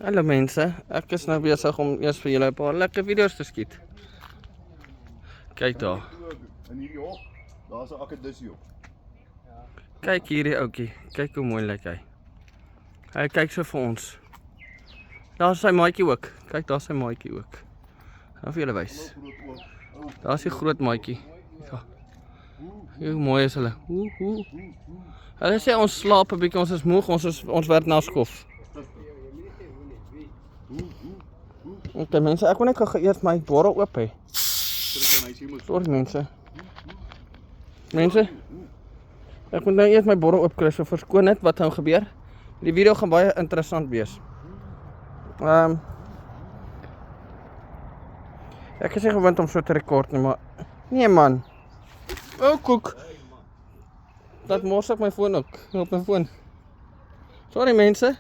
Hallo mense, ek is nou besig om eers vir julle 'n paar lekker video's te skiet. Kyk daar. In hierdie hok, daar's 'n akkedissie op. Kyk hierdie ouetjie. Kyk hoe mooi lyk hy. Hy kyk so vir ons. Daar's sy maatjie ook. Kyk, daar's sy maatjie ook. Gaan vir julle wys. Daar's die groot maatjie. Ja. Hoe mooi is hulle. Hulle sê ons slaap 'n bietjie, ons is moeg, ons werk na skof. Okay mense, ek wil net gou eers my bottel oop hê. Sorry mense. Mense, ek moet nou eers my bottel oop kry, so verskoon net wat gaan gebeur. Die video gaan baie interessant wees. Ek is nie gewend om so te rekord nie, maar nee man. O koek. Dat mors ek my foon ook, op my foon. Sorry mense.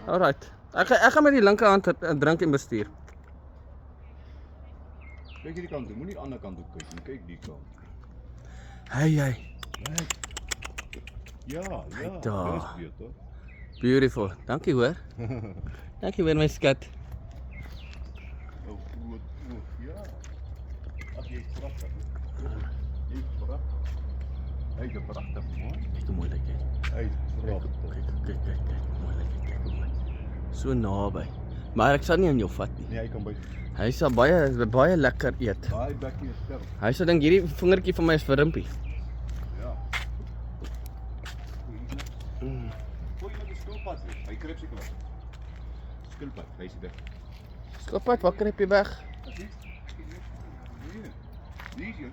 Alright. Ek gaan met die linkerhand drink en bestuur. Kyk hierdie kant toe, moenie die ander kant toe kyk nie, kyk die kant. Hey. Ja, daar. dis beter. Beautiful. Dankie hoor. Dankie weer my skat. Oh, ja. Ag jy is pragtig. Jy is pragtig. Hy is pragtig mooi. Kyk hoe mooi lyk hy. Hy is pragtig. Kyk. Mooi lyk hy. Kyk hoe mooi. So naby. Maar ek sal nie aan jou vat nie. Nee, hy kan by. Hy sal baie lekker eet. Daai bekkie is sterk. Hy sal dink hierdie vingertjie van my is vir rimpie. Ja. Gooi met die skilpad. Hy kruip seker weg. Skilpad, hy is weg. Skilpad, waar kruip jy weg? Hier.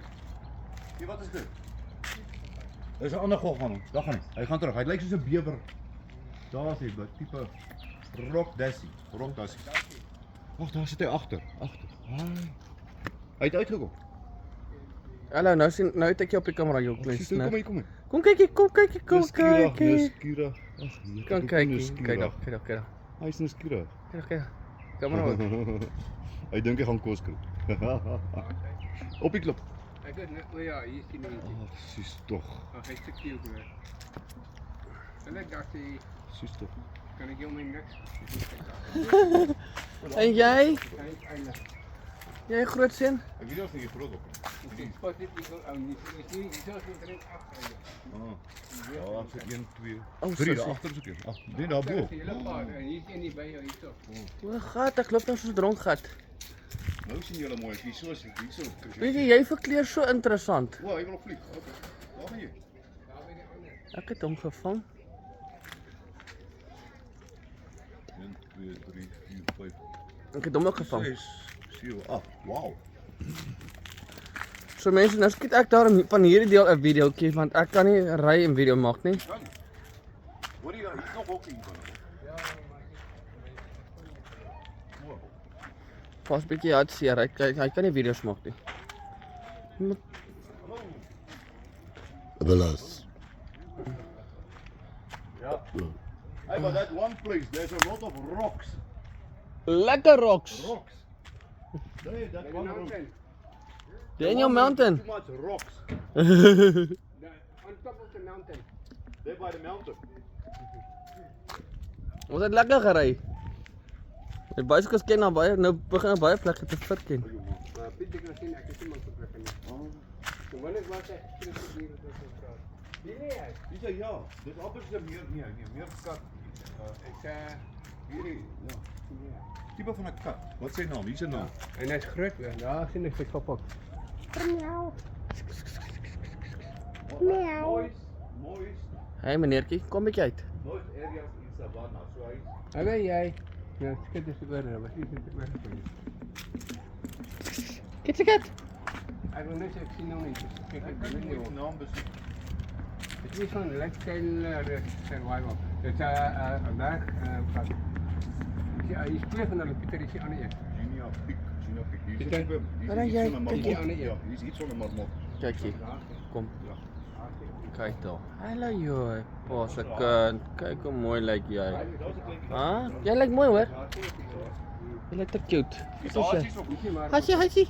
Hier, wat is dit? Dis 'n ander gog van hom. Daar gaan hy. Hy gaan terug. Hy lyk soos 'n bewer. Daar is hy, tipe rokdassie. Wag, daar sit hy agter. Hy het uitgekom. Hallo, nou het ek jou op die kamera, jou klein snap. Kom hier. Kom kykie. Dis Kira. Kan kykie. Kyk daar. Hy is nuuskierig. Kyk. Kamera op. Hy dink hy gaan kos kry. Op die klip. Ek het net, ja, hier is die neentjie. Sis tog. Ag, hy's te cute hoor. Hulle dacht hy, Sis tog. kan ek jou my niks? En jy? Hy is eilig. Jy groot seun? Ek weet nie of jy groot op. Pas dit nie so ou nie. Dis nie so omtrent 8 eilig. Ja, dan sit 1 2 Oh, 3 so, daar agter is ook een. Ag, nee daar bo. Dis die hele paar en hier is een nie by jou hierso. O gat, ek loop nou soos dronk gat. Nou sien julle mooi, hier so. Weet jy verkleur so interessant. O, hy wil vlieg. Okay. Waar gaan jy? Ek het hom gevang. 1 2 3 4 5 Ek het hom ook gevang. 6 7 8. Wow. So mense, nou skiet ek daar van hierdie deel 'n videoetjie want ek kan nie ry en video maak nie. Hoor jy, hier's nog hokkie van. Pas 'n bietjie hartseer. Hy kan nie video's maak nie. Belas. Ja. Hey, but that one place, there's a lot of rocks. Lekker rocks. There, that one rock. Daniel Mountain. Too much rocks. On top of the mountain. There by the mountain. Ons het lekker gery. Die bicycles ken nou begin baie plekke te verken. Maar Piet ek nou sien ek is nie man vir plekke nie. So wanneer was hy hier op die straat? Nee. Dis ja, dis amper so meer kat. Ek Hierdie, ja. Tipe van 'n kat. Wat is sy naam? Wie is sy naam? en hy's groot hoor. Daar sien ek sy kop ook. Mooi. Hey meneertjie, kom bietjie uit. Nooit areas in Savannah, so hy. Hallo jy. Ja, skit dis oor, maar hier is dit oor. Kitsie. Ek wil net sê ek sien nou nie. Kyk ek kan weet nie nie hoe. naam besoek. Dit is van lifestyle survival. Dit is 'n berg pad. Ja, hier is twee van hulle Pieter is die ander een. Gina Peak. Hier Kijk, is iets waar van jy- 'n kyk marmot. hier aan die een. Ja, hier is iets van 'n marmot. Kyk hier. Kom. Ja. Kyk daar. Hallo joh. Pa se kind. Kyk hoe mooi lyk jy. Daar's 'n kleintjie. Ha? Jy lyk mooi hoor. Jy lyk te cute. Dis Wat is jy? is ook. Dis nie maar. Hasie. Hasie.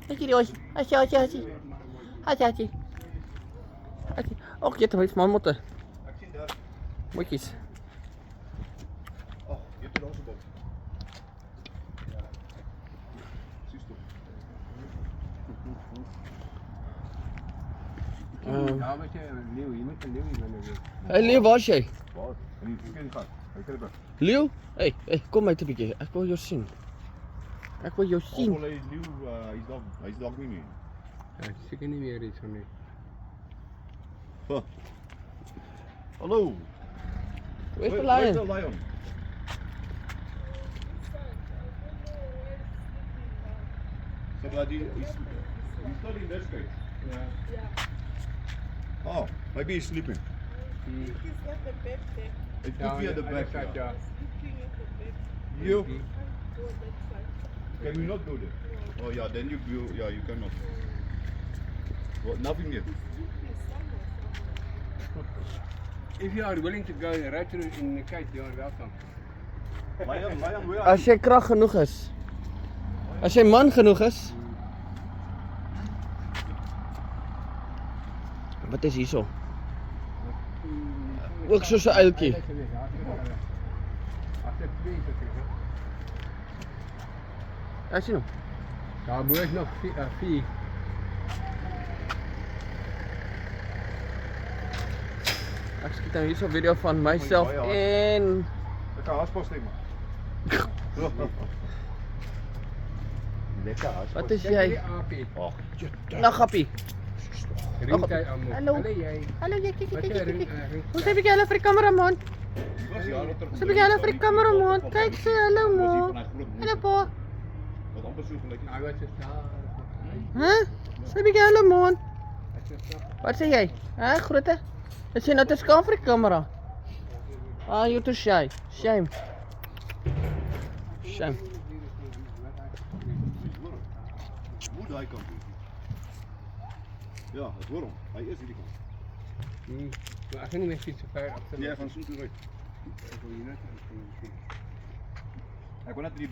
Kyk hier die hosie. Hasie. Ag, jy het my manmotte. Ek sien daar. Moetjies. Ag, jy het daar so bok. Ja. Sies toe. Ja, weet jy, leeu, jy moet 'n leeu hier binne wees. Hey Leeu, waar's jy? Waar? En die skien gaan. Hy kry dit. Leeu? Hey, kom uit 'n bietjie. Ek wil jou sien. Ek wil jou sien. Alhoewel hy leeu, hy's dalk nie meer. Ja, seker nie meer iets van nie. Huh. Hallo. Where's the Where's lion? the lion? Somebody he's still in this cage. Ja. Oh, maybe he's sleeping. Die He's at the bed there. It could be at the back. Ja. Yeah. Looking at the bed. You Go that side. can you not go there? Oh yeah, then you go. Yeah, you cannot. What? Nothing yet. He's somewhere. If you are willing to go right through in the cage, you are welcome. Lion, where are As jy krag genoeg is. As jy man genoeg is. Wat is hierso? Ook soos 'n uiltjie. As dit twee is, okay. Ek sien hom. Daar bo is nog 4. Ek skiet nou hierso 'n video van myself Mooi, en Lekker haaspas stem. Lekker haaspas. wat is jy? Apie. Ag, Nag appie. Ringtyd almal. Hallo. Jy. Hallo jy kyk Wat kyk jy kyk. ring. Ons sê 'n bietjie hallo vir die kameraman. was jare terug. Ons sê 'n bietjie hallo vir die kameraman. Kyk sê hallo ma. Hallo pa. Wat amper so gelyk. Hy was daar. Hæ? Sê 'n bietjie hallo man. Ek sê Wat sê jy? Hæ, groete? Is jy nou te skaam vir die kamera? Ah, you're too shy. Shame. Shame. Moet daai kant toe. Ja, ek hoor hom. Hy is hierdie kant. Maar ek gaan nie meer fiets so ver agter. Nee, hy gaan so toe ry. Ek wil hier net. Ek wil net die